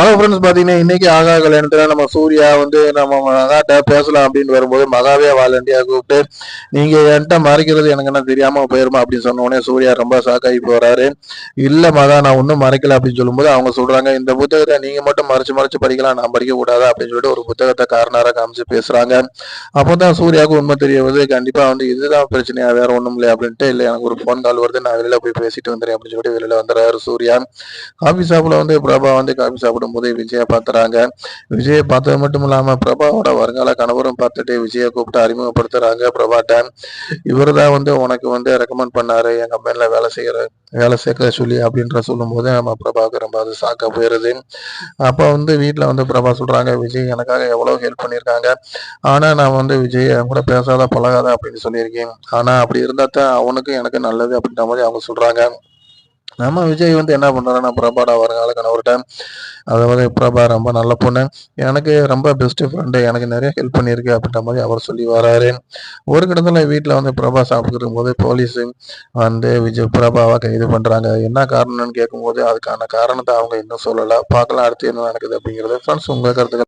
Hello friends, பார்த்தீங்கன்னா இன்னைக்கு ஆகா கல்யாணத்துல நம்ம சூர்யா நம்ம மகாட்ட பேசலாம் அப்படின்னு வரும்போது மகாவே வாலண்டியா கூப்பிட்டு, நீங்க என்கிட்ட மறைக்கிறது எனக்கு என்ன தெரியாம போயிருமா அப்படின்னு சொன்ன உடனே சூர்யா ரொம்ப ஷாக் ஆகி போறாரு. இல்ல மகா, நான் ஒன்றும் மறைக்கல அப்படின்னு சொல்லும்போது அவங்க சொல்றாங்க, இந்த புத்தகத்தை நீங்க மட்டும் மறைச்சு மறைச்சு படிக்கலாம், நான் படிக்க கூடாதா அப்படின்னு சொல்லிட்டு ஒரு புத்தகத்தை காரணார காமிச்சு பேசுறாங்க. அப்போதான் சூர்யாவுக்கு உண்மை தெரிய வருது. கண்டிப்பா இதுதான் பிரச்சனையா, வேற ஒண்ணும் இல்லை அப்படின்ட்டு. இல்லை, எனக்கு ஒரு ஃபோன் கால் வருது, நான் வெளியில போய் பேசிட்டு வந்துடுறேன் அப்படின்னு சொல்லிட்டு வெளியில வந்துடுறாரு சூர்யா. காஃபி ஷாப்ல பிரபா காஃபி சாப்பிடும்போது விஜயை பார்த்துறாங்க. விஜயை பார்த்தது மட்டும் இல்லாம பிரபாவோட வருங்கால கணவரும் பார்த்துட்டு விஜயை கூப்பிட்டு அறிமுகப்படுத்துறாங்க பிரபாட்ட. இவர் தான் உனக்கு ரெக்கமெண்ட் பண்ணாரு என் கம்பெனில வேலை சேர்க்க சொல்லி அப்படின்ற சொல்லும்போது நம்ம பிரபாவுக்கு ரொம்ப அது சாக்கா போயிருது. அப்ப வீட்டுல பிரபா சொல்றாங்க, விஜய் எனக்காக எவ்வளவு ஹெல்ப் பண்ணியிருக்காங்க. ஆனா நான் விஜய் என் கூட பேசாத பழகாத அப்படின்னு சொல்லியிருக்கேன். ஆனா அப்படி இருந்தா தான் அவனுக்கு எனக்கு நல்லது அப்படின்ற மாதிரி அவங்க சொல்றாங்க. நம்ம விஜய் என்ன பண்றாருன்னா, பிரபாடா வருங்கால கணவர்கிட்ட, அதாவது பிரபா ரொம்ப நல்ல பொண்ணு, எனக்கு ரொம்ப பெஸ்ட் ஃப்ரெண்டு, எனக்கு நிறைய ஹெல்ப் பண்ணியிருக்கு அப்படின்ற மாதிரி அவர் சொல்லி வராரு. ஒரு கட்டத்துல வீட்டில் பிரபா சாப்பிட்டு இருக்கும்போது போலீஸ் விஜய் பிரபாவை கைது பண்றாங்க. என்ன காரணம்னு கேட்கும்போது அதுக்கான காரணத்தை அவங்க இன்னும் சொல்லலை. பார்க்கலாம் அடுத்து என்ன நடக்குது அப்படிங்கிறது. ஃப்ரெண்ட்ஸ், உங்க கருத்துக்கள்